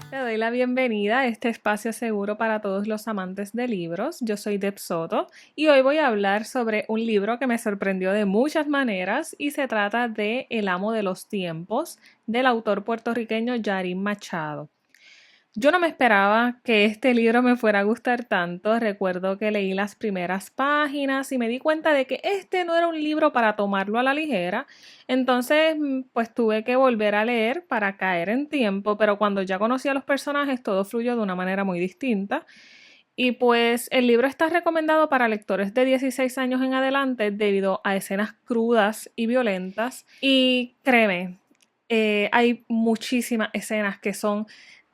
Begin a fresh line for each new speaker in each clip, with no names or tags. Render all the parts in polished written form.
Te doy la bienvenida a este espacio seguro para todos los amantes de libros. Yo soy Deb Soto y hoy voy a hablar sobre un libro que me sorprendió de muchas maneras y se trata de El amo de los tiempos, del autor puertorriqueño Yarín Machado. Yo no me esperaba que este libro me fuera a gustar tanto. Recuerdo que leí las primeras páginas y me di cuenta de que este no era un libro para tomarlo a la ligera. Entonces, pues tuve que volver a leer para caer en tiempo, pero cuando ya conocí a los personajes, todo fluyó de una manera muy distinta. Y pues el libro está recomendado para lectores de 16 años en adelante debido a escenas crudas y violentas. Y créeme, hay muchísimas escenas que son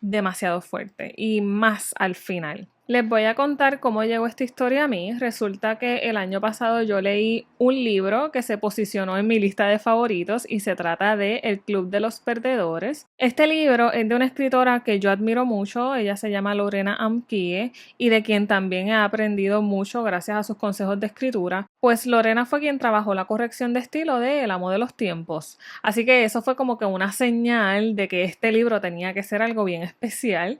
demasiado fuertes y más al final. Les voy a contar cómo llegó esta historia a mí. Resulta que el año pasado yo leí un libro que se posicionó en mi lista de favoritos y se trata de El Club de los Perdedores. Este libro es de una escritora que yo admiro mucho, ella se llama Lorena Amkie y de quien también he aprendido mucho gracias a sus consejos de escritura. Pues Lorena fue quien trabajó la corrección de estilo de El amo de los tiempos. Así que eso fue como que una señal de que este libro tenía que ser algo bien especial.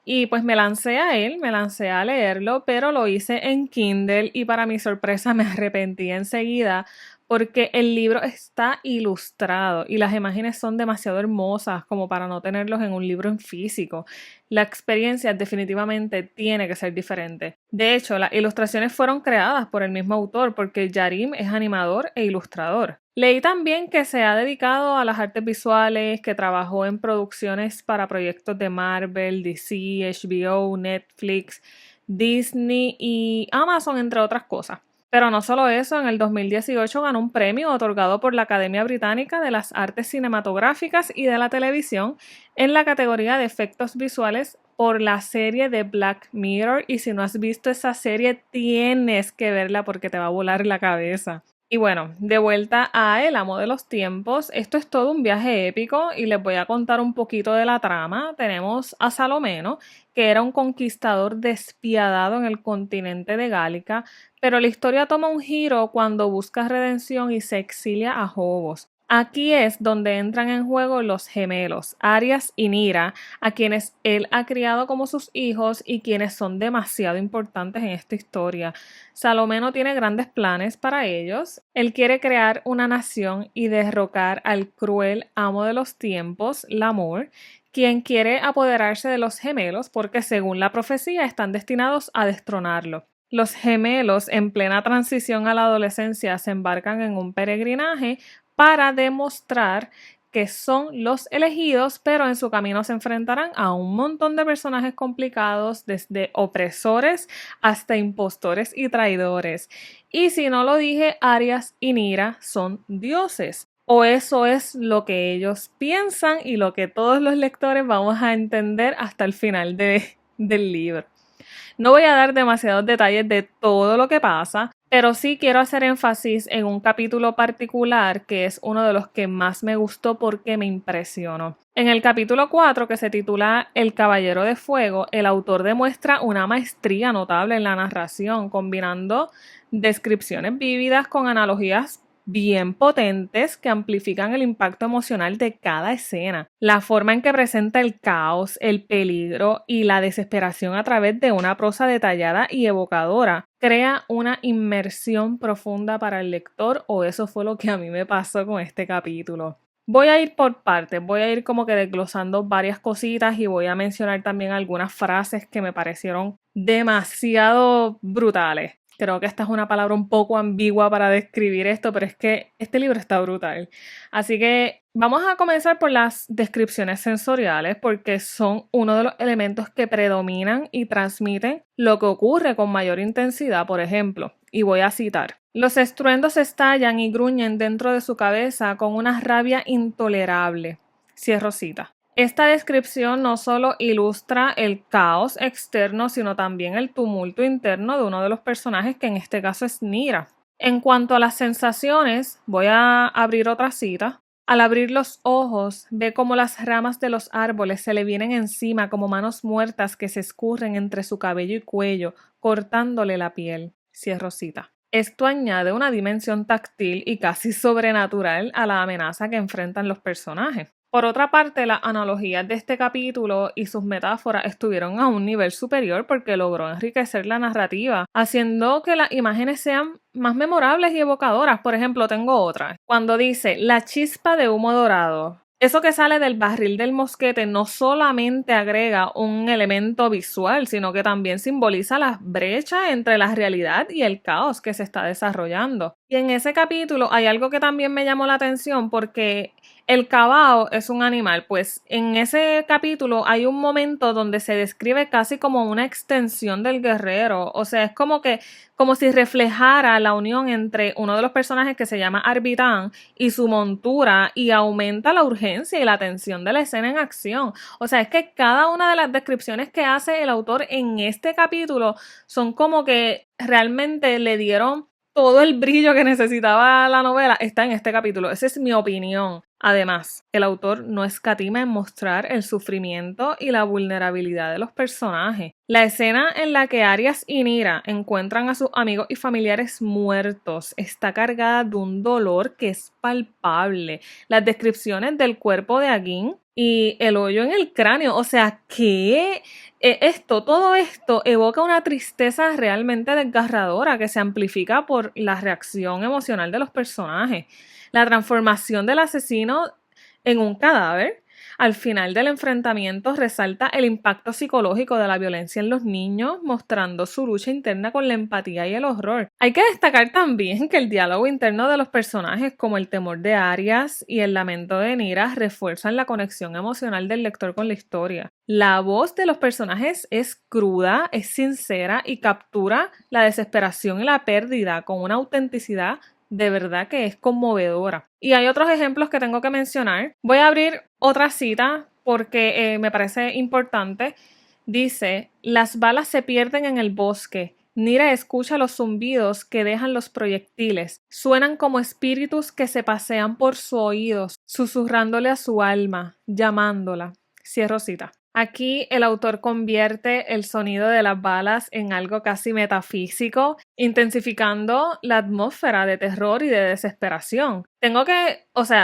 Y pues me lancé a él, me lancé a leerlo, pero lo hice en Kindle y para mi sorpresa me arrepentí enseguida porque el libro está ilustrado y las imágenes son demasiado hermosas como para no tenerlos en un libro en físico. La experiencia definitivamente tiene que ser diferente. De hecho, las ilustraciones fueron creadas por el mismo autor porque Yarim es animador e ilustrador. Leí también que se ha dedicado a las artes visuales, que trabajó en producciones para proyectos de Marvel, DC, HBO, Netflix, Disney y Amazon, entre otras cosas. Pero no solo eso, en el 2018 ganó un premio otorgado por la Academia Británica de las Artes Cinematográficas y de la Televisión en la categoría de efectos visuales por la serie de Black Mirror. Y si no has visto esa serie, tienes que verla porque te va a volar la cabeza. Y bueno, de vuelta a El amo de los tiempos, esto es todo un viaje épico y les voy a contar un poquito de la trama. Tenemos a Salomeno, que era un conquistador despiadado en el continente de Gálica, pero la historia toma un giro cuando busca redención y se exilia a Jobos. Aquí es donde entran en juego los gemelos, Arias y Nira, a quienes él ha criado como sus hijos y quienes son demasiado importantes en esta historia. Salomeno tiene grandes planes para ellos. Él quiere crear una nación y derrocar al cruel amo de los tiempos, Lamur, quien quiere apoderarse de los gemelos porque según la profecía están destinados a destronarlo. Los gemelos en plena transición a la adolescencia se embarcan en un peregrinaje para demostrar que son los elegidos, pero en su camino se enfrentarán a un montón de personajes complicados, desde opresores hasta impostores y traidores. Y si no lo dije, Arias y Nira son dioses. O eso es lo que ellos piensan y lo que todos los lectores vamos a entender hasta el final del libro. No voy a dar demasiados detalles de todo lo que pasa, pero sí quiero hacer énfasis en un capítulo particular que es uno de los que más me gustó porque me impresionó. En el capítulo 4, que se titula El Caballero de Fuego, el autor demuestra una maestría notable en la narración, combinando descripciones vívidas con analogías bien potentes que amplifican el impacto emocional de cada escena. La forma en que presenta el caos, el peligro y la desesperación a través de una prosa detallada y evocadora crea una inmersión profunda para el lector, o eso fue lo que a mí me pasó con este capítulo. Voy a ir por partes, voy a ir como que desglosando varias cositas y voy a mencionar también algunas frases que me parecieron demasiado brutales. Creo que esta es una palabra un poco ambigua para describir esto, pero es que este libro está brutal. Así que vamos a comenzar por las descripciones sensoriales porque son uno de los elementos que predominan y transmiten lo que ocurre con mayor intensidad, por ejemplo. Y voy a citar. Los estruendos estallan y gruñen dentro de su cabeza con una rabia intolerable. Cierro cita. Esta descripción no solo ilustra el caos externo, sino también el tumulto interno de uno de los personajes, que en este caso es Nira. En cuanto a las sensaciones, voy a abrir otra cita. Al abrir los ojos, ve cómo las ramas de los árboles se le vienen encima como manos muertas que se escurren entre su cabello y cuello, cortándole la piel. Cierro cita. Esto añade una dimensión táctil y casi sobrenatural a la amenaza que enfrentan los personajes. Por otra parte, las analogías de este capítulo y sus metáforas estuvieron a un nivel superior porque logró enriquecer la narrativa, haciendo que las imágenes sean más memorables y evocadoras. Por ejemplo, tengo otra. Cuando dice la chispa de humo dorado. Eso que sale del barril del mosquete no solamente agrega un elemento visual, sino que también simboliza la brecha entre la realidad y el caos que se está desarrollando. Y en ese capítulo hay algo que también me llamó la atención porque el cabao es un animal, pues en ese capítulo hay un momento donde se describe casi como una extensión del guerrero, o sea, es como si reflejara la unión entre uno de los personajes que se llama Arbitan y su montura y aumenta la urgencia y la tensión de la escena en acción. O sea, es que cada una de las descripciones que hace el autor en este capítulo son como que realmente le dieron todo el brillo que necesitaba la novela está en este capítulo. Esa es mi opinión. Además, el autor no escatima en mostrar el sufrimiento y la vulnerabilidad de los personajes. La escena en la que Arias y Nira encuentran a sus amigos y familiares muertos está cargada de un dolor que es palpable. Las descripciones del cuerpo de Agin y el hoyo en el cráneo, o sea, ¿qué? Todo esto evoca una tristeza realmente desgarradora que se amplifica por la reacción emocional de los personajes. La transformación del asesino en un cadáver al final del enfrentamiento resalta el impacto psicológico de la violencia en los niños, mostrando su lucha interna con la empatía y el horror. Hay que destacar también que el diálogo interno de los personajes, como el temor de Arias y el lamento de Nira, refuerzan la conexión emocional del lector con la historia. La voz de los personajes es cruda, es sincera y captura la desesperación y la pérdida con una autenticidad de verdad que es conmovedora. Y hay otros ejemplos que tengo que mencionar. Voy a abrir otra cita porque me parece importante. Dice, las balas se pierden en el bosque. Nira escucha los zumbidos que dejan los proyectiles. Suenan como espíritus que se pasean por sus oídos, susurrándole a su alma, llamándola. Cierro cita. Aquí el autor convierte el sonido de las balas en algo casi metafísico, intensificando la atmósfera de terror y de desesperación.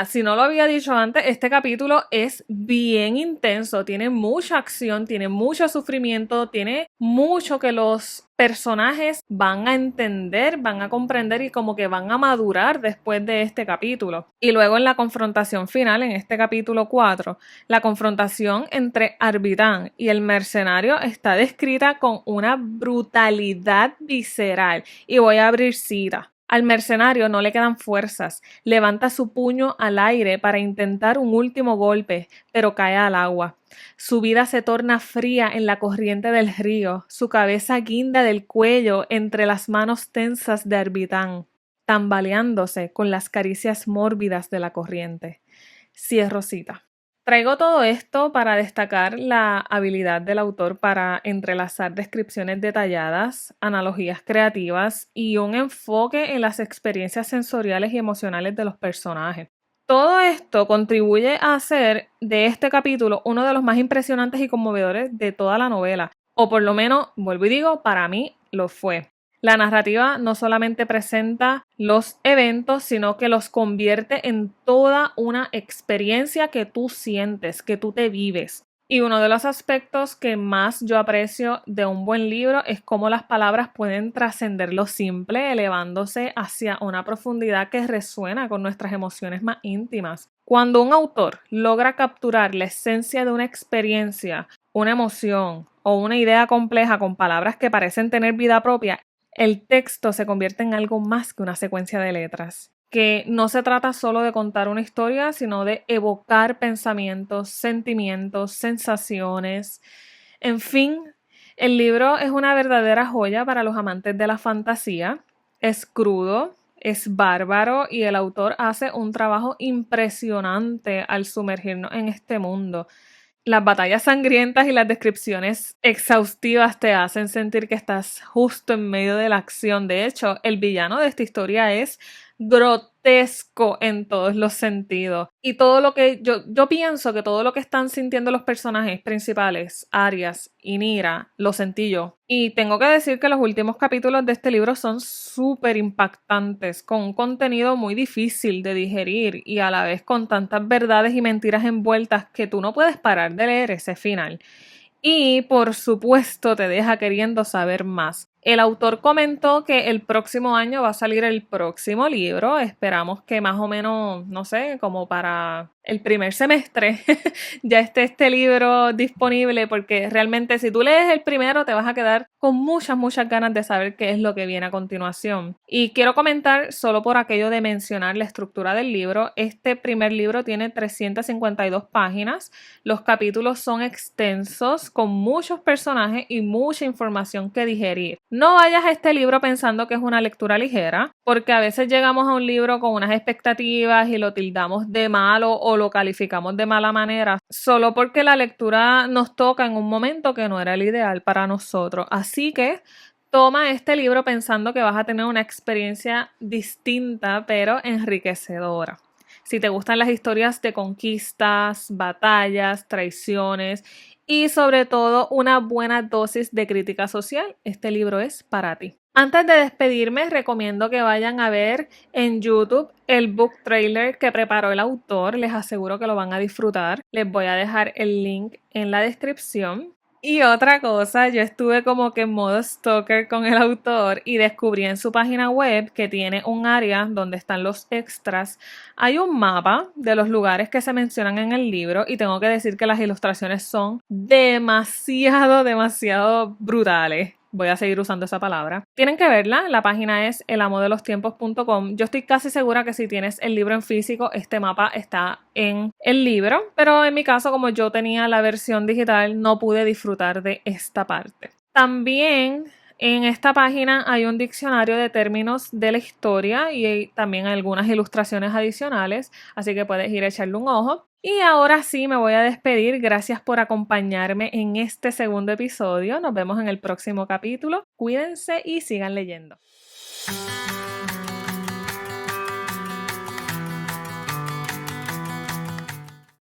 Si no lo había dicho antes, este capítulo es bien intenso, tiene mucha acción, tiene mucho sufrimiento, tiene mucho que los personajes van a entender, van a comprender y como que van a madurar después de este capítulo. Y luego en la confrontación final, en este capítulo 4, la confrontación entre Arbitan y el mercenario está descrita con una brutalidad visceral. Y voy a abrir cita. Al mercenario no le quedan fuerzas. Levanta su puño al aire para intentar un último golpe, pero cae al agua. Su vida se torna fría en la corriente del río. Su cabeza guinda del cuello entre las manos tensas de Arbitan, tambaleándose con las caricias mórbidas de la corriente. Cierro cita. Traigo todo esto para destacar la habilidad del autor para entrelazar descripciones detalladas, analogías creativas y un enfoque en las experiencias sensoriales y emocionales de los personajes. Todo esto contribuye a hacer de este capítulo uno de los más impresionantes y conmovedores de toda la novela, o por lo menos, vuelvo y digo, para mí lo fue. La narrativa no solamente presenta los eventos, sino que los convierte en toda una experiencia que tú sientes, que tú te vives. Y uno de los aspectos que más yo aprecio de un buen libro es cómo las palabras pueden trascender lo simple, elevándose hacia una profundidad que resuena con nuestras emociones más íntimas. Cuando un autor logra capturar la esencia de una experiencia, una emoción o una idea compleja con palabras que parecen tener vida propia, el texto se convierte en algo más que una secuencia de letras, que no se trata solo de contar una historia, sino de evocar pensamientos, sentimientos, sensaciones. En fin, el libro es una verdadera joya para los amantes de la fantasía. Es crudo, es bárbaro y el autor hace un trabajo impresionante al sumergirnos en este mundo. Las batallas sangrientas y las descripciones exhaustivas te hacen sentir que estás justo en medio de la acción. De hecho, el villano de esta historia es grotesco grotesco en todos los sentidos. Y todo lo que yo pienso que todo lo que están sintiendo los personajes principales, Arias y Nira, lo sentí yo. Y tengo que decir que los últimos capítulos de este libro son súper impactantes, con un contenido muy difícil de digerir y a la vez con tantas verdades y mentiras envueltas que tú no puedes parar de leer ese final. Y por supuesto te deja queriendo saber más. El autor comentó que el próximo año va a salir el próximo libro. Esperamos que más o menos, no sé, como para el primer semestre ya esté este libro disponible, porque realmente si tú lees el primero te vas a quedar con muchas ganas de saber qué es lo que viene a continuación. Y quiero comentar solo por aquello de mencionar la estructura del libro. Este primer libro tiene 352 páginas. Los capítulos son extensos, con muchos personajes y mucha información que digerir. No vayas a este libro pensando que es una lectura ligera, porque a veces llegamos a un libro con unas expectativas y lo tildamos de malo o lo calificamos de mala manera, solo porque la lectura nos toca en un momento que no era el ideal para nosotros. Así que toma este libro pensando que vas a tener una experiencia distinta, pero enriquecedora. Si te gustan las historias de conquistas, batallas, traiciones y sobre todo una buena dosis de crítica social, este libro es para ti. Antes de despedirme, recomiendo que vayan a ver en YouTube el book trailer que preparó el autor. Les aseguro que lo van a disfrutar. Les voy a dejar el link en la descripción. Y otra cosa, yo estuve como que en modo stalker con el autor y descubrí en su página web que tiene un área donde están los extras. Hay un mapa de los lugares que se mencionan en el libro y tengo que decir que las ilustraciones son demasiado brutales. Voy a seguir usando esa palabra. Tienen que verla, la página es elamodelostiempos.com. Yo estoy casi segura que si tienes el libro en físico, este mapa está en el libro, pero en mi caso, como yo tenía la versión digital, no pude disfrutar de esta parte. También en esta página hay un diccionario de términos de la historia y también algunas ilustraciones adicionales, así que puedes ir a echarle un ojo. Y ahora sí me voy a despedir. Gracias por acompañarme en este segundo episodio. Nos vemos en el próximo capítulo. Cuídense y sigan leyendo.